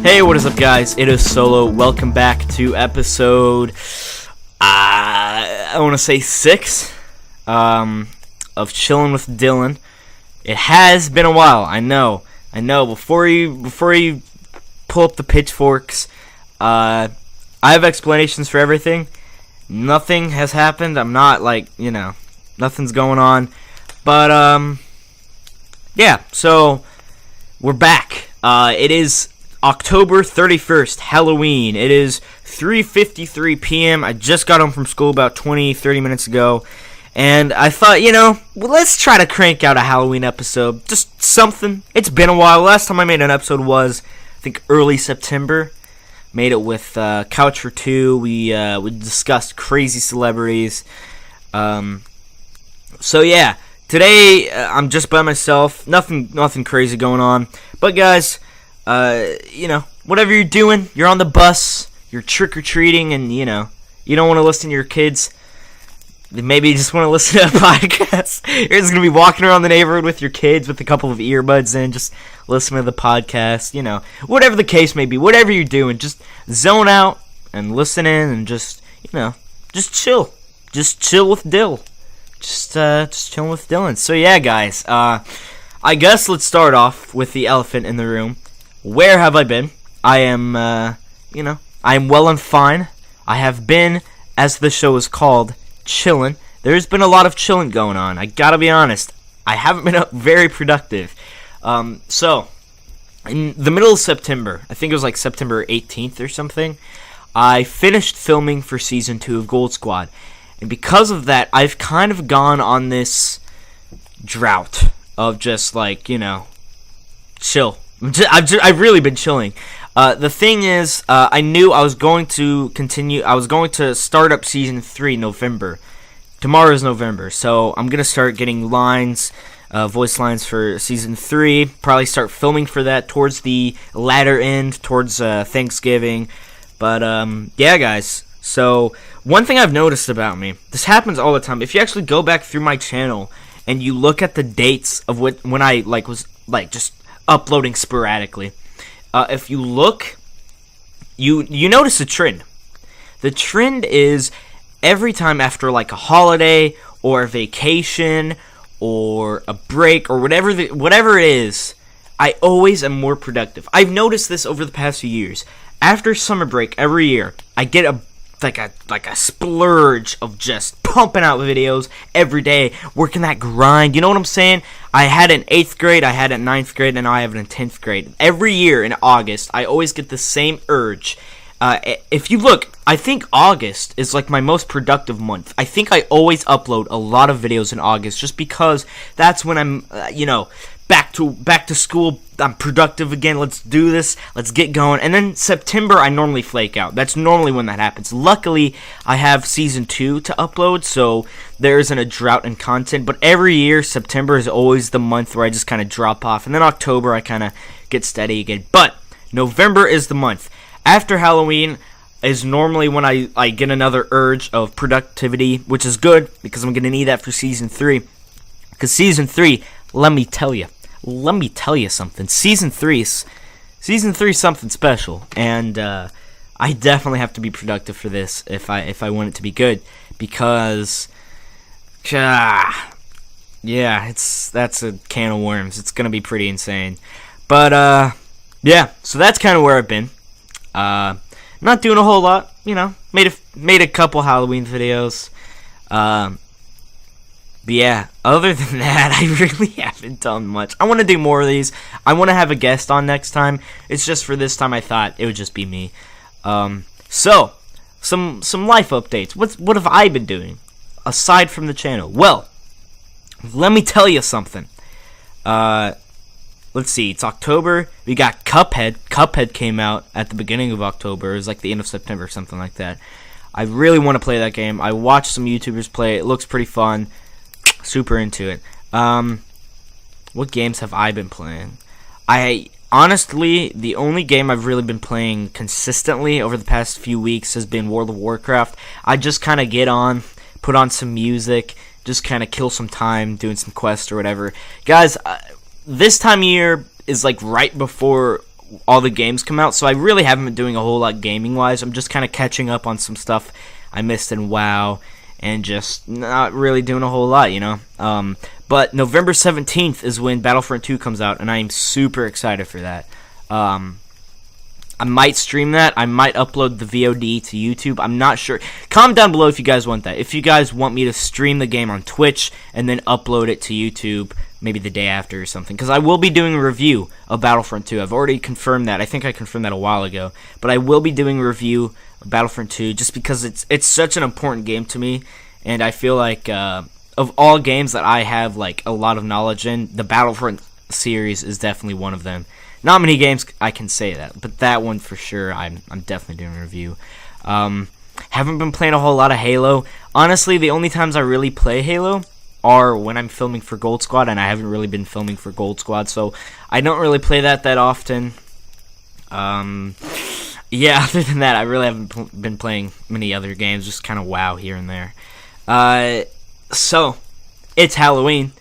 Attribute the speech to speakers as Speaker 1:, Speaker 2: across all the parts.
Speaker 1: Hey, what is up, guys? It is Solo. Welcome back to episode, I want to say 6 of Chillin with Dylan. It has been a while, I know. Before you pull up the pitchforks, I have explanations for everything. Nothing has happened. I'm not nothing's going on. But yeah. So we're back. It is October 31st, Halloween. It is 3:53 p.m. I just got home from school about 20-30 minutes ago, and I thought, let's try to crank out a Halloween episode. Just something. It's been a while. Last time I made an episode was, I think, early September. Made it with Couch for Two. We discussed crazy celebrities. So yeah, today I'm just by myself. Nothing crazy going on. But guys, whatever you're doing, you're on the bus, you're trick-or-treating, and, you don't want to listen to your kids. Maybe you just want to listen to a podcast. You're just going to be walking around the neighborhood with your kids with a couple of earbuds in, just listen to the podcast, whatever the case may be, whatever you're doing, just zone out and listen in and just chill. Just chill with Dill. Just chilling with Dylan. So yeah, guys, I guess let's start off with the elephant in the room. Where have I been? I am, I am well and fine. I have been, as the show is called, chillin'. There's been a lot of chillin' going on. I gotta be honest. I haven't been very productive. So, in the middle of September, I think it was like September 18th or something, I finished filming for Season 2 of Gold Squad. And because of that, I've kind of gone on this drought of just, chill. I've really been chilling. The thing is, I knew I was going to continue. I was going to start up Season 3 November. Tomorrow's November, so I'm going to start getting lines, voice lines for Season 3. Probably start filming for that towards the latter end, towards Thanksgiving. But, yeah, guys. So, one thing I've noticed about me, this happens all the time. If you actually go back through my channel and you look at the dates of when I, was just uploading sporadically, if you look, you notice a trend. The trend is every time after a holiday or a vacation or a break or whatever it is, I always am more productive. I've noticed this over the past few years. After summer break every year, I get a splurge of just pumping out videos every day, working that grind. You know what I'm saying? I had it in 8th grade, I had it in 9th grade, and now I have it in 10th grade. Every year in August, I always get the same urge. If you look, I think August is my most productive month. I think I always upload a lot of videos in August just because that's when I'm, back to school. I'm productive again. Let's do this. Let's get going. And then September, I normally flake out. That's normally when that happens. Luckily, I have Season 2 to upload, so there isn't a drought in content. But every year, September is always the month where I just kind of drop off. And then October, I kind of get steady again. But November is the month. After Halloween is normally when I get another urge of productivity, which is good because I'm going to need that for Season 3. Because Season 3, let me tell you something. Season 3 is something special, and I definitely have to be productive for this if I want it to be good, because that's a can of worms. It's gonna be pretty insane. But yeah, so that's kind of where I've been. Not doing a whole lot, made a couple Halloween videos. But yeah, other than that, I really haven't done much. I want to do more of these. I want to have a guest on next time. It's just for this time I thought it would just be me. So, some life updates. What have I been doing aside from the channel? Well, let me tell you something. Let's see, it's October. We got Cuphead. Cuphead came out at the beginning of October. It was the end of September, something like that. I really want to play that game. I watched some YouTubers play it. It looks pretty fun. Super into it. What games have I been playing? Honestly, the only game I've really been playing consistently over the past few weeks has been World of Warcraft. I just kind of get on, put on some music, just kind of kill some time doing some quests or whatever. Guys, this time of year is right before all the games come out. So I really haven't been doing a whole lot gaming-wise. I'm just kind of catching up on some stuff I missed in WoW and just not really doing a whole lot, you know. But November 17th is when Battlefront 2 comes out, and I am super excited for that. I might stream that. I might upload the VOD to YouTube. I'm not sure. Comment down below if you guys want that. If you guys want me to stream the game on Twitch and then upload it to YouTube maybe the day after or something. Because I will be doing a review of Battlefront 2. I've already confirmed that. I think I confirmed that a while ago. But I will be doing a review of Battlefront 2 just because it's such an important game to me. And I feel like of all games that I have like a lot of knowledge in, the Battlefront series is definitely one of them. Not many games I can say that, but that one for sure I'm definitely doing a review. Haven't been playing a whole lot of Halo. Honestly, the only times I really play Halo are when I'm filming for Gold Squad, and I haven't really been filming for Gold Squad, so I don't really play that often. Yeah, other than that, I really haven't been playing many other games, just kind of WoW here and there. So, it's Halloween.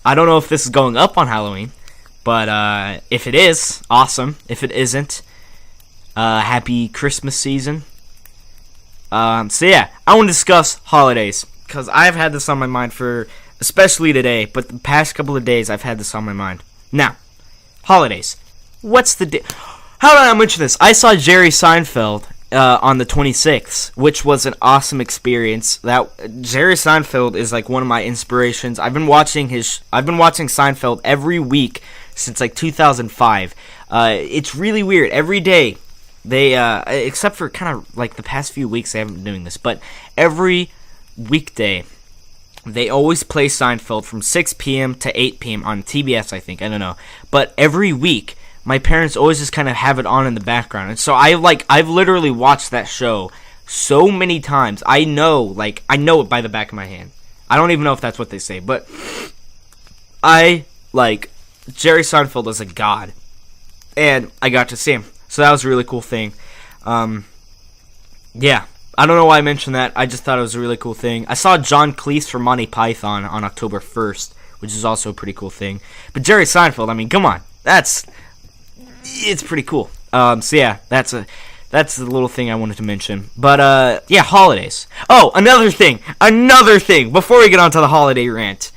Speaker 1: I don't know if this is going up on Halloween. But if it is, awesome. If it isn't, happy Christmas season. So yeah, I want to discuss holidays. Because I've had this on my mind for, especially today, but the past couple of days I've had this on my mind. Now, holidays. What's the How did I mention this? I saw Jerry Seinfeld on the 26th, which was an awesome experience. That Jerry Seinfeld is like one of my inspirations. I've been watching Seinfeld every week since like 2005. It's really weird. Every day, they except for kind of like the past few weeks, they haven't been doing this. But every weekday, they always play Seinfeld from 6 p.m. to 8 p.m. on TBS, I think. I don't know. But every week, my parents always just kind of have it on in the background. And so I've literally watched that show so many times. I know it by the back of my hand. I don't even know if that's what they say, but I like Jerry Seinfeld as a god, and I got to see him, so that was a really cool thing. Yeah, I don't know why I mentioned that. I just thought it was a really cool thing. I saw John Cleese from Monty Python on October 1st, which is also a pretty cool thing. But Jerry Seinfeld, I mean, come on, it's pretty cool. So yeah, that's the little thing I wanted to mention. But yeah, holidays. Oh, another thing. Before we get on to the holiday rant,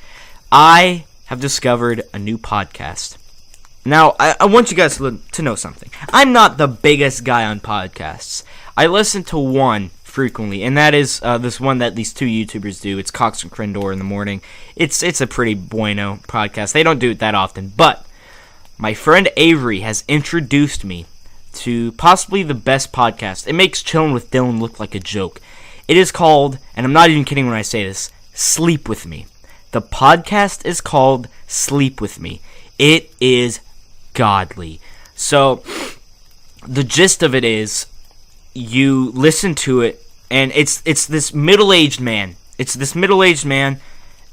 Speaker 1: I have discovered a new podcast. Now, I want you guys to know something. I'm not the biggest guy on podcasts. I listen to one frequently, and that is this one that these two YouTubers do. It's Cox and Crendor in the morning. It's a pretty bueno podcast. They don't do it that often, but my friend Avery has introduced me to possibly the best podcast. It makes Chillin with Dylan look like a joke. It is called, and I'm not even kidding when I say this, Sleep With Me. The podcast is called Sleep With Me. It is godly. So, the gist of it is, you listen to it, and it's this middle-aged man. It's this middle-aged man,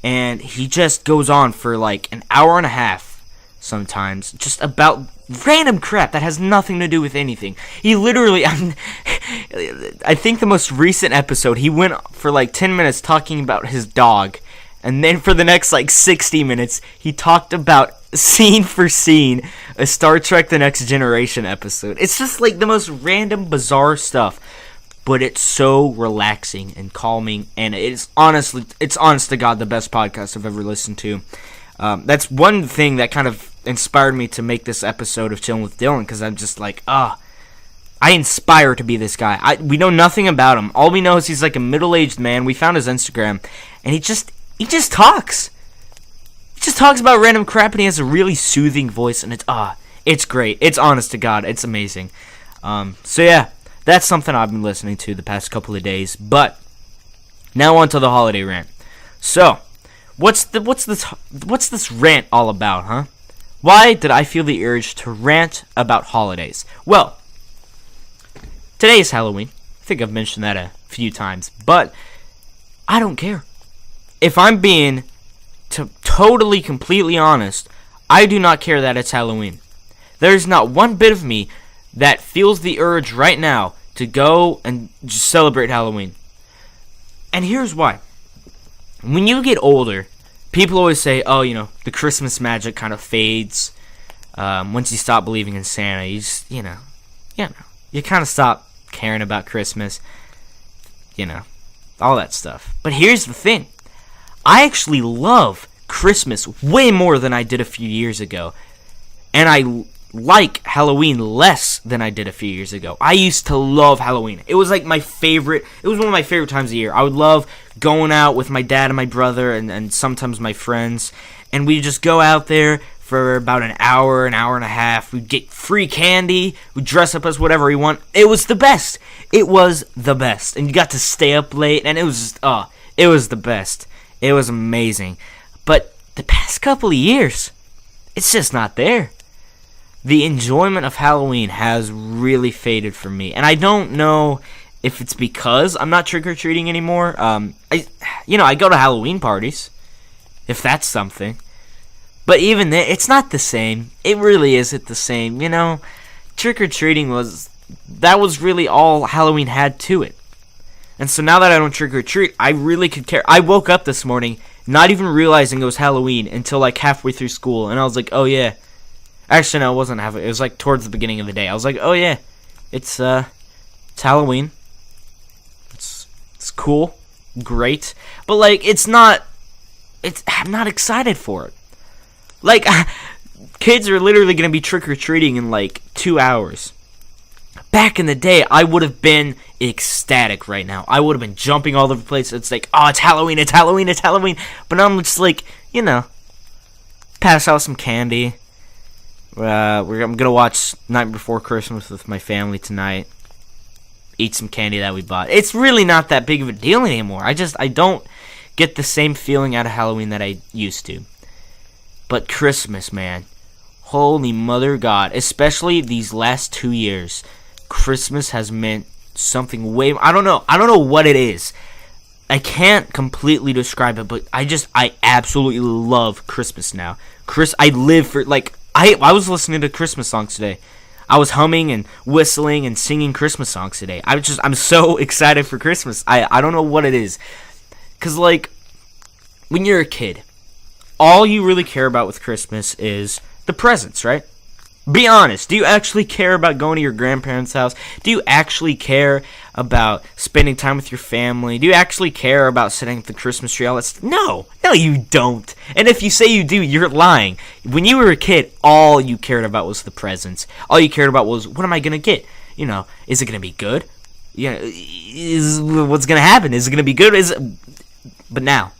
Speaker 1: and he just goes on for like an hour and a half sometimes, just about random crap that has nothing to do with anything. He literally, I think the most recent episode, he went for like 10 minutes talking about his dog. And then for the next, 60 minutes, he talked about, scene for scene, a Star Trek The Next Generation episode. It's just, the most random, bizarre stuff. But it's so relaxing and calming. And it's honest to God the best podcast I've ever listened to. That's one thing that kind of inspired me to make this episode of Chillin' with Dylan. Because I'm just I inspire to be this guy. We know nothing about him. All we know is he's a middle-aged man. We found his Instagram. And he just talks. He just talks about random crap, and he has a really soothing voice, and it's great. It's honest to God. It's amazing. So yeah, that's something I've been listening to the past couple of days. But now on to the holiday rant. So, what's this rant all about, huh? Why did I feel the urge to rant about holidays? Well, today is Halloween. I think I've mentioned that a few times, but I don't care. If I'm being totally, completely honest, I do not care that it's Halloween. There's not one bit of me that feels the urge right now to go and just celebrate Halloween. And here's why. When you get older, people always say, the Christmas magic kind of fades. Once you stop believing in Santa, you just, you kind of stop caring about Christmas, all that stuff. But here's the thing. I actually love Christmas way more than I did a few years ago. And I like Halloween less than I did a few years ago. I used to love Halloween. It was like my favorite. It was one of my favorite times of the year. I would love going out with my dad and my brother and sometimes my friends. And we'd just go out there for about an hour and a half. We'd get free candy. We'd dress up as whatever we want. It was the best. It was the best. And you got to stay up late. And it was just, it was the best. It was amazing. But the past couple of years, it's just not there. The enjoyment of Halloween has really faded for me. And I don't know if it's because I'm not trick-or-treating anymore. I go to Halloween parties, if that's something. But even then, it's not the same. It really isn't the same. Trick-or-treating was really all Halloween had to it. And so now that I don't trick-or-treat, I really could care. I woke up this morning not even realizing it was Halloween until like halfway through school. And I was like, oh yeah. Actually, no, it wasn't halfway. It was like towards the beginning of the day. I was like, oh yeah, it's Halloween. It's cool. Great. But like, I'm not excited for it. Like, kids are literally going to be trick-or-treating in like 2 hours. Back in the day, I would have been ecstatic right now. I would have been jumping all over the place. It's like, oh, it's Halloween, it's Halloween, it's Halloween. But now I'm just like, pass out some candy. I'm going to watch Night Before Christmas with my family tonight. Eat some candy that we bought. It's really not that big of a deal anymore. I don't get the same feeling out of Halloween that I used to. But Christmas, man. Holy mother God. Especially these last 2 years. Christmas has meant something way... I don't know what it is. I can't completely describe it, but I absolutely love Christmas now. I live for, I was listening to Christmas songs today. I was humming and whistling and singing Christmas songs today. I'm so excited for Christmas. I don't know what it is. Because, when you're a kid, all you really care about with Christmas is the presents, right? Be honest. Do you actually care about going to your grandparents' house? Do you actually care about spending time with your family? Do you actually care about setting up the Christmas tree? All that No, you don't. And if you say you do, you're lying. When you were a kid, all you cared about was the presents. All you cared about was, what am I going to get? Is it going to be good? What's going to happen? Is it going to be good? But now,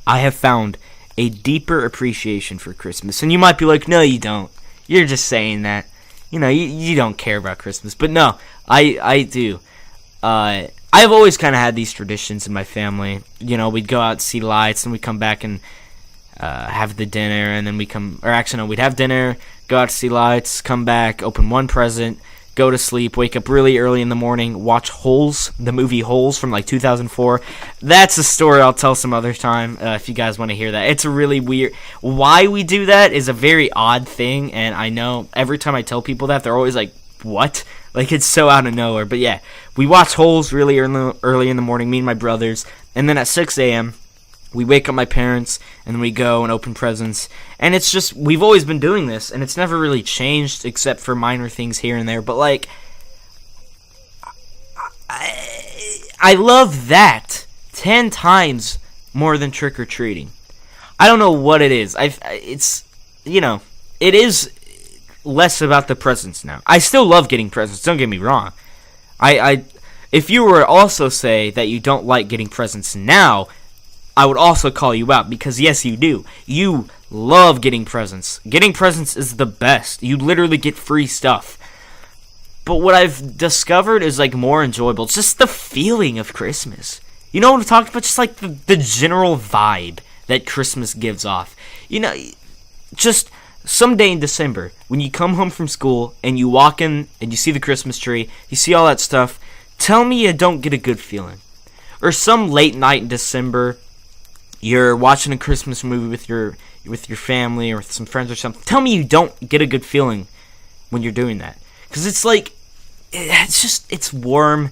Speaker 1: I have found a deeper appreciation for Christmas. And you might be like, no, you don't. You're just saying that. You don't care about Christmas. But no, I do. I've always kind of had these traditions in my family. We'd go out, see lights, and we'd come back and have the dinner. And then we'd have dinner, go out to see lights, come back, open one present, go to sleep, wake up really early in the morning, watch Holes, the movie Holes from 2004. That's a story I'll tell some other time if you guys want to hear that. It's a really weird... Why we do that is a very odd thing, and I know every time I tell people that, they're always like, what? It's so out of nowhere. But yeah, we watch Holes really early in the morning, me and my brothers, and then at 6 a.m., we wake up my parents, and then we go and open presents. And it's just, we've always been doing this, and it's never really changed except for minor things here and there. But, I love that 10 times more than trick-or-treating. I don't know what it is. It is less about the presents now. I still love getting presents, don't get me wrong. If you were to also say that you don't like getting presents now, I would also call you out, because yes, you do. You love getting presents. Getting presents is the best. You literally get free stuff. But what I've discovered is more enjoyable. It's just the feeling of Christmas. You know what I'm talking about? Just the general vibe that Christmas gives off. Just someday in December, when you come home from school and you walk in and you see the Christmas tree, you see all that stuff, tell me you don't get a good feeling. Or some late night in December, you're watching a Christmas movie with your family or with some friends or something. Tell me you don't get a good feeling when you're doing that. Because it's warm.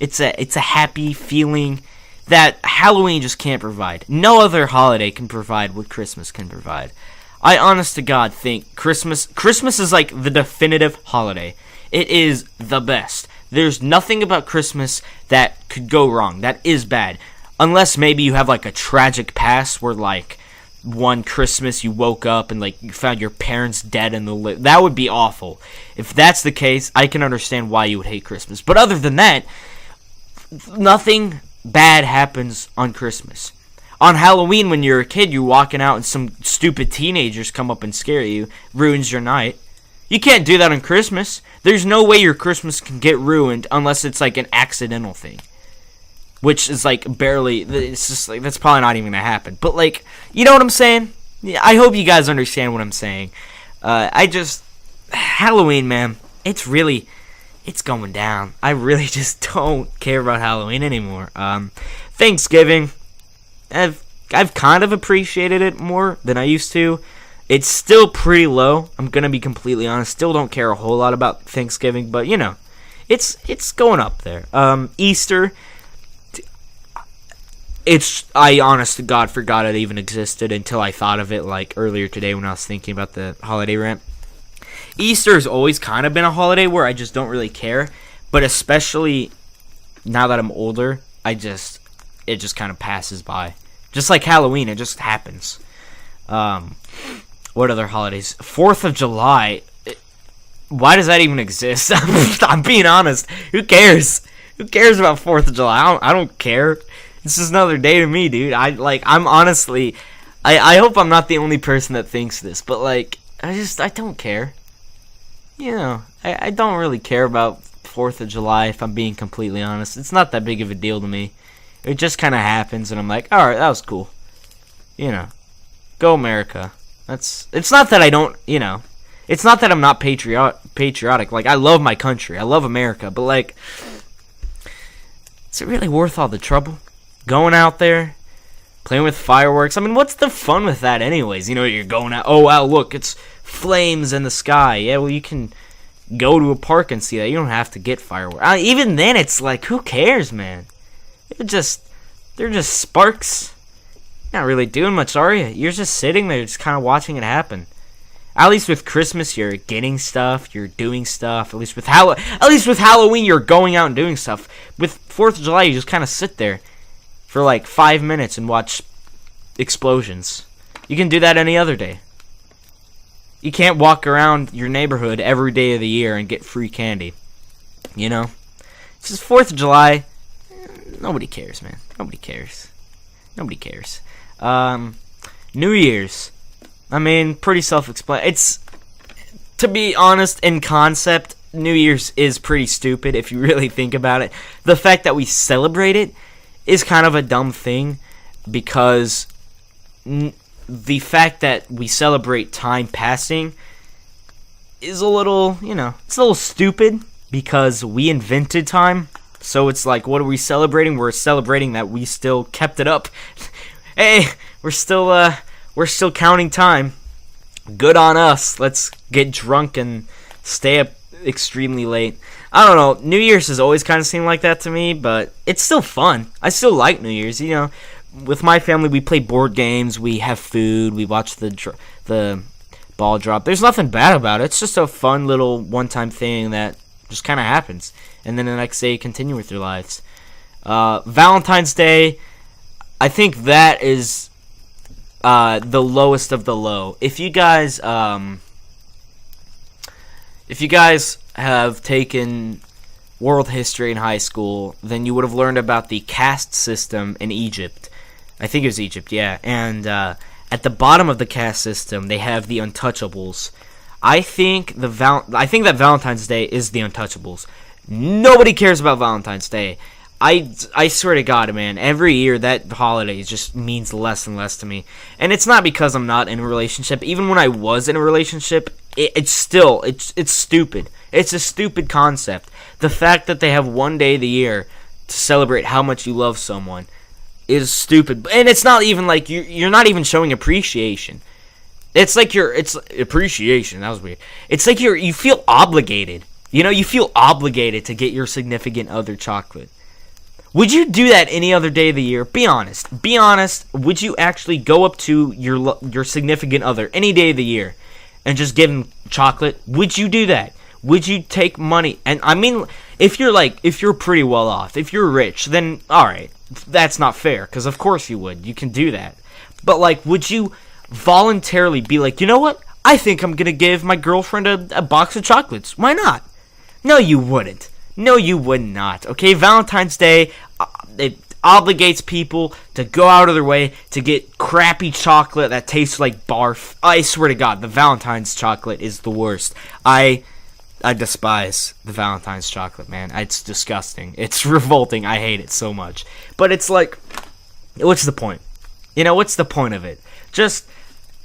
Speaker 1: It's a happy feeling that Halloween just can't provide. No other holiday can provide what Christmas can provide. I honest to God think Christmas is like the definitive holiday. It is the best. There's nothing about Christmas that could go wrong, that is bad. Unless maybe you have like a tragic past where like one Christmas you woke up and like you found your parents dead in the that would be awful. If that's the case, I can understand why you would hate Christmas. But other than that, nothing bad happens on Christmas. On Halloween, when you're a kid, you're walking out and some stupid teenagers come up and scare you, ruins your night. You can't do that on Christmas. There's no way your Christmas can get ruined unless it's like an accidental thing. Which is like barely, it's just like, that's probably not even gonna happen. But like, you know what I'm saying? Yeah, I hope you guys understand what I'm saying. Halloween, man, it's going down. I really just don't care about Halloween anymore. Thanksgiving, I've kind of appreciated it more than I used to. It's still pretty low. I'm gonna be completely honest. Still don't care a whole lot about Thanksgiving, but you know, it's going up there. Easter. I honest to God forgot it even existed until I thought of it like earlier today when I was thinking about the holiday rant. Easter has always kind of been a holiday where I just don't really care, but especially now that I'm older, it just kind of passes by. Just like Halloween, it just happens. What other holidays? 4th of July. Why does that even exist? I'm being honest. Who cares? Who cares about 4th of July? I don't care. It's just another day to me, dude. I'm honestly, I hope I'm not the only person that thinks this, but like, I don't care. You know, I don't really care about 4th of July, if I'm being completely honest. It's not that big of a deal to me. It just kind of happens, and I'm like, alright, that was cool. You know, go America. It's not that I don't, you know, it's not that I'm not patriotic. Like, I love my country. I love America, but like, is it really worth all the trouble? Going out there, playing with fireworks. I mean, what's the fun with that anyways? You know, you're going out, oh wow, look, it's flames in the sky. Yeah, well, you can go to a park and see that. You don't have to get fireworks. Even then, it's like, who cares, man? They're just sparks. You're not really doing much, are you? You're just sitting there, just kind of watching it happen. At least with Christmas, you're getting stuff, you're doing stuff. At least with Halloween, you're going out and doing stuff. With 4th of July, you just kind of sit there for like 5 minutes and watch explosions. You can do that any other day. You can't walk around your neighborhood every day of the year and get free candy. You know? It's just 4th of July. Nobody cares, man. Nobody cares. Nobody cares. New Year's. I mean, pretty self-explanatory. It's, to be honest, in concept, New Year's is pretty stupid if you really think about it. The fact that we celebrate it is kind of a dumb thing because the fact that we celebrate time passing is a little, you know, it's a little stupid because we invented time. So it's like, what are we celebrating? We're celebrating that we still kept it up. Hey, we're still counting time. Good on us. Let's get drunk and stay up extremely late. I don't know. New Year's has always kind of seemed like that to me, but it's still fun. I still like New Year's. You know, with my family, we play board games. We have food. We watch the ball drop. There's nothing bad about it. It's just a fun little one-time thing that just kind of happens. And then the next day, you continue with your lives. Valentine's Day, I think that is the lowest of the low. If you guys have taken world history in high school, then you would have learned about the caste system in Egypt. I think it was Egypt, yeah. And at the bottom of the caste system, they have the untouchables. I think that Valentine's Day is the untouchables. Nobody cares about Valentine's Day. I swear to God, man, every year that holiday just means less and less to me. And it's not because I'm not in a relationship. Even when I was in a relationship, it's stupid. It's a stupid concept. The fact that they have one day of the year to celebrate how much you love someone is stupid. And it's not even like you're not even showing appreciation. It's like it's appreciation. That was weird. It's like you feel obligated. You know, you feel obligated to get your significant other chocolate. Would you do that any other day of the year? Be honest. Be honest. Would you actually go up to your significant other any day of the year and just give them chocolate? Would you do that? Would you take money? And I mean, if you're pretty well off, if you're rich, then all right, that's not fair, because of course you would. You can do that. But like, would you voluntarily be like, you know what? I think I'm going to give my girlfriend a box of chocolates. Why not? No, you wouldn't. No, you would not. Okay, Valentine's Day, it obligates people to go out of their way to get crappy chocolate that tastes like barf. I swear to God, the Valentine's chocolate is the worst. I despise the Valentine's chocolate, man. It's disgusting. It's revolting. I hate it so much. But it's like, what's the point? You know, what's the point of it? Just,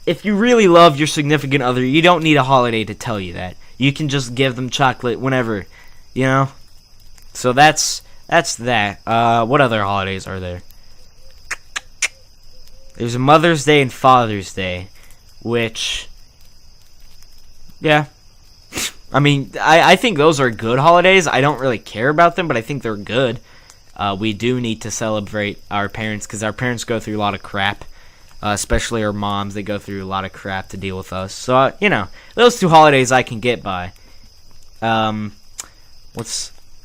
Speaker 1: if you really love your significant other, you don't need a holiday to tell you that. You can just give them chocolate whenever, you know? So that's that. What other holidays are there? There's a Mother's Day and Father's Day, which, yeah. I mean, I think those are good holidays. I don't really care about them, but I think they're good. We do need to celebrate our parents, because our parents go through a lot of crap. Especially our moms, they go through a lot of crap to deal with us. So, you know, those two holidays I can get by.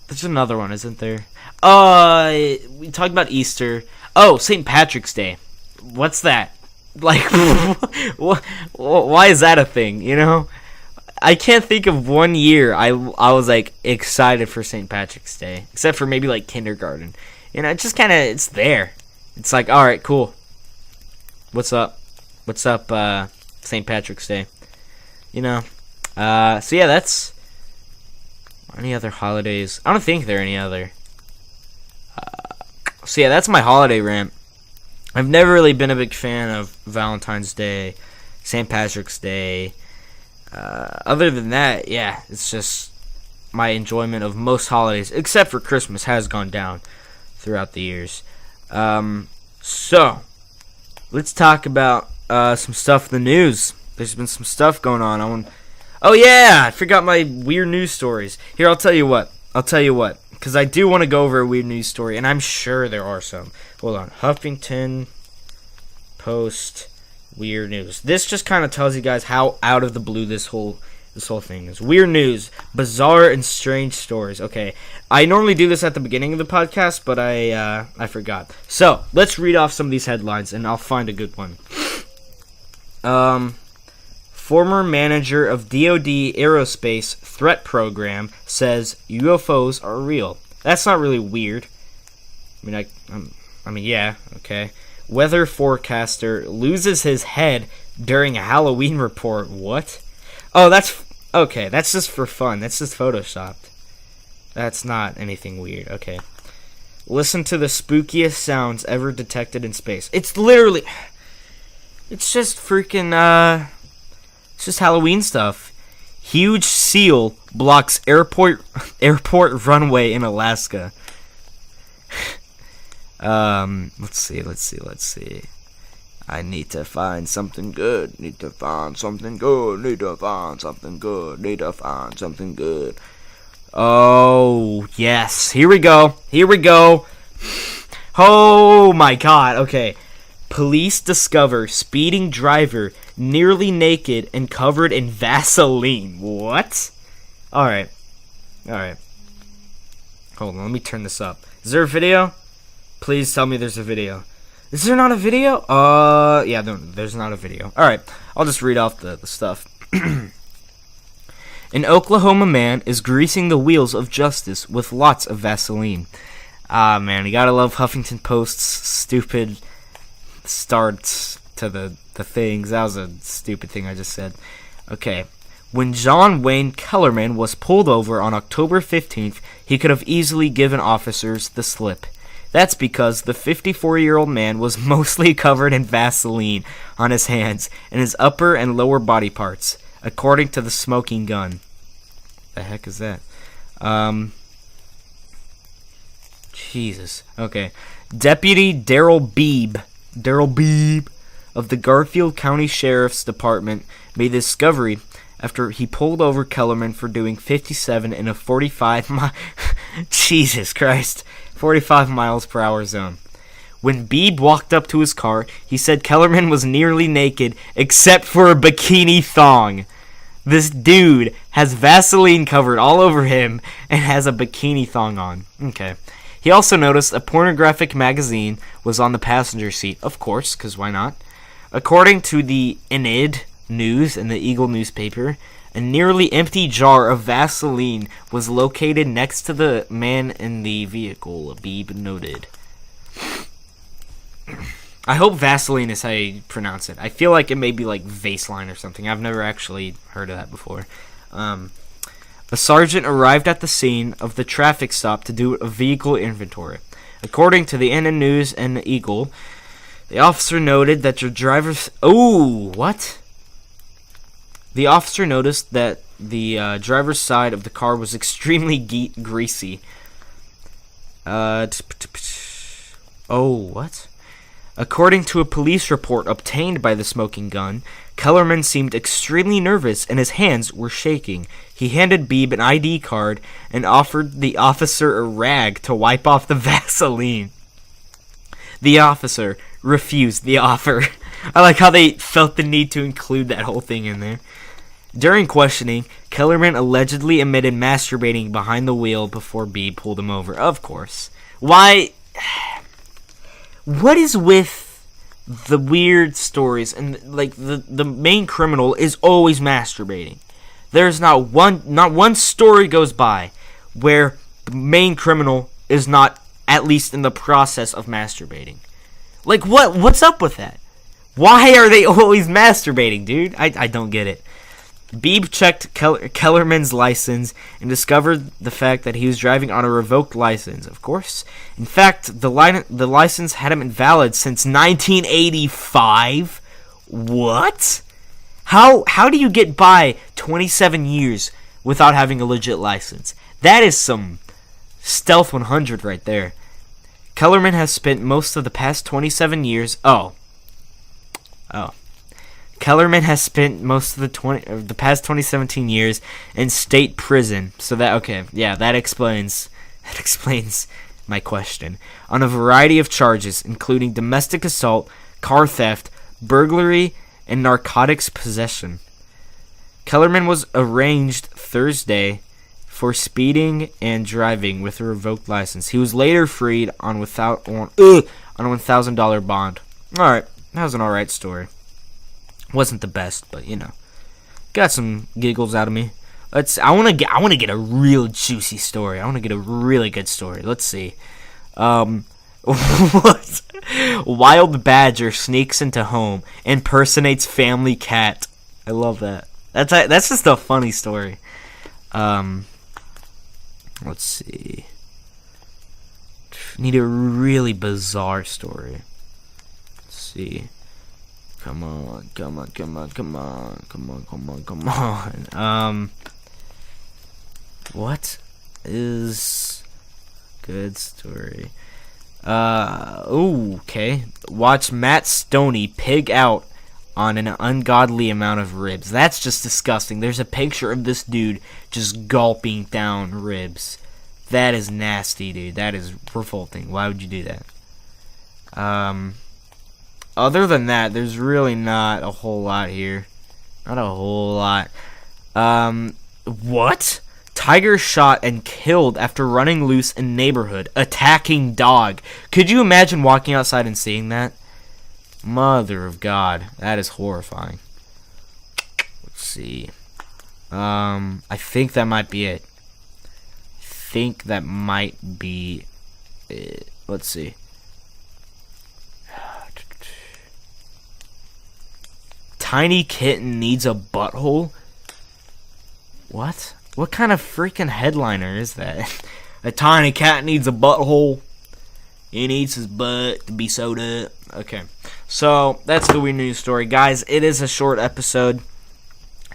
Speaker 1: There's another one, isn't there? We talked about Easter. Oh, St. Patrick's Day. What's that? Like, why is that a thing, you know? I can't think of one year I was, like, excited for St. Patrick's Day. Except for maybe, like, kindergarten. You know, it just kind of, it's there. It's like, alright, cool. What's up? What's up, St. Patrick's Day? You know? So yeah, that's... Any other holidays? I don't think there are any other. So yeah, that's my holiday rant. I've never really been a big fan of Valentine's Day, St. Patrick's Day. Other than that, yeah, it's just my enjoyment of most holidays, except for Christmas, has gone down throughout the years. So, let's talk about some stuff in the news. There's been some stuff going on. Oh yeah, I forgot my weird news stories. Here, I'll tell you what. Because I do want to go over a weird news story, and I'm sure there are some. Hold on. Huffington Post weird news. This just kind of tells you guys how out of the blue this whole thing is. Weird news, bizarre and strange stories. Okay, I normally do this at the beginning of the podcast, but I forgot. So let's read off some of these headlines, and I'll find a good one. Former manager of DoD Aerospace Threat Program says UFOs are real. That's not really weird. I mean, yeah, okay. Weather forecaster loses his head during a Halloween report. What? Oh, that's okay. That's just for fun. That's just photoshopped. That's not anything weird. Okay. Listen to the spookiest sounds ever detected in space. It's literally... It's just freaking, it's just Halloween stuff. Huge seal blocks airport runway in Alaska. Let's see. I need to find something good. Oh, yes. Here we go. Oh, my God. Okay. Police discover speeding driver nearly naked and covered in Vaseline. What? Alright. Hold on, let me turn this up. Is there a video? Please tell me there's a video. Is there not a video? Yeah, no, there's not a video. Alright, I'll just read off the stuff. An Oklahoma man is greasing the wheels of justice with lots of Vaseline. Ah, man, you gotta love Huffington Post's stupid starts to the things. That was a stupid thing I just said. Okay. When John Wayne Kellerman was pulled over on October 15th, he could have easily given officers the slip. That's because the 54-year-old man was mostly covered in Vaseline on his hands and his upper and lower body parts, according to the smoking gun. The heck is that? Jesus. Okay. Deputy Daryl Beebe of the Garfield County Sheriff's Department made the discovery after he pulled over Kellerman for doing 57 in a 45 mile... Jesus Christ. 45 miles per hour zone. When Beebe walked up to his car, he said Kellerman was nearly naked except for a bikini thong. This dude has Vaseline covered all over him and has a bikini thong on. Okay. He also noticed a pornographic magazine was on the passenger seat. Of course, because why not? According to the Enid News and the Eagle newspaper, a nearly empty jar of Vaseline was located next to the man in the vehicle, Beebe noted. I hope Vaseline is how you pronounce it. I feel like it may be like Vaseline or something. I've never actually heard of that before. A sergeant arrived at the scene of the traffic stop to do a vehicle inventory. According to the NN News and the Eagle, the officer noted that your driver's... Oh, what? The officer noticed that the driver's side of the car was extremely greasy. Oh, what? According to a police report obtained by the smoking gun, Kellerman seemed extremely nervous and his hands were shaking. He handed Beebe an ID card and offered the officer a rag to wipe off the Vaseline. The officer refused the offer. I like how they felt the need to include that whole thing in there. During questioning, Kellerman allegedly admitted masturbating behind the wheel before Beebe pulled him over. Of course. Why... What is with the weird stories and like the main criminal is always masturbating? There's not one story goes by where the main criminal is not at least in the process of masturbating. Like what's up with that? Why are they always masturbating, dude? I don't get it. Beebe checked Kellerman's license and discovered the fact that he was driving on a revoked license, of course. In fact, the license hadn't been valid since 1985. What? How do you get by 27 years without having a legit license? That is some Stealth 100 right there. Kellerman has spent most of the past 27 years... Oh. Kellerman has spent most of the past 2017 years in state prison. So that that explains my question. On a variety of charges, including domestic assault, car theft, burglary, and narcotics possession. Kellerman was arraigned Thursday for speeding and driving with a revoked license. He was later freed on a $1,000 bond. All right, that was an all right story. Wasn't the best, but got some giggles out of me. I want to get a real juicy story. I want to get a really good story. Let's see. What? Wild badger sneaks into home, impersonates family cat. I love that. That's just a funny story. Let's see. Need a really bizarre story. Let's see. Come on. What is good story? Okay. Watch Matt Stoney pig out on an ungodly amount of ribs. That's just disgusting. There's a picture of this dude just gulping down ribs. That is nasty, dude. That is revolting. Why would you do that? Other than that, there's really not a whole lot here. Not a whole lot. What? Tiger shot and killed after running loose in neighborhood, attacking dog. Could you imagine walking outside and seeing that? Mother of God, that is horrifying. Let's see. I think that might be it. Let's see. Tiny kitten needs a butthole? What? What kind of freaking headliner is that? A tiny cat needs a butthole. He needs his butt to be sewed up. Okay. So, that's the weird news story. Guys, it is a short episode.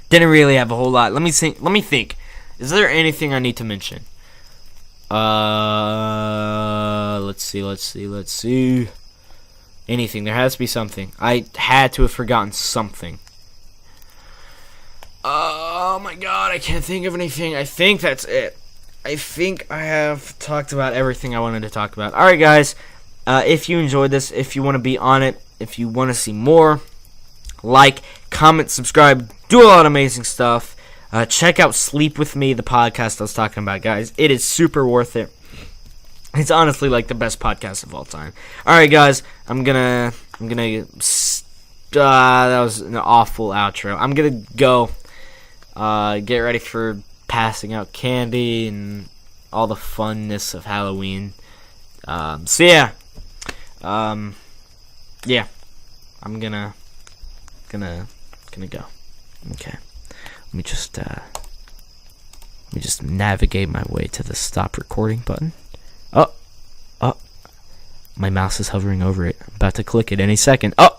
Speaker 1: Didn't really have a whole lot. Let me think. Is there anything I need to mention? Let's see. Anything. There has to be something. I had to have forgotten something. Oh my God, I can't think of anything. I think that's it. I think I have talked about everything I wanted to talk about. All right, guys. If you enjoyed this, if you want to be on it, if you want to see more, like, comment, subscribe, do a lot of amazing stuff. Check out Sleep With Me, the podcast I was talking about, guys. It is super worth it. It's honestly like the best podcast of all time. All right, guys. I'm gonna. That was an awful outro. I'm gonna go. Get ready for passing out candy and all the funness of Halloween. So yeah. Yeah. I'm gonna go. Okay. Let me just navigate my way to the stop recording button. Oh. My mouse is hovering over it. I'm about to click it any second. Oh.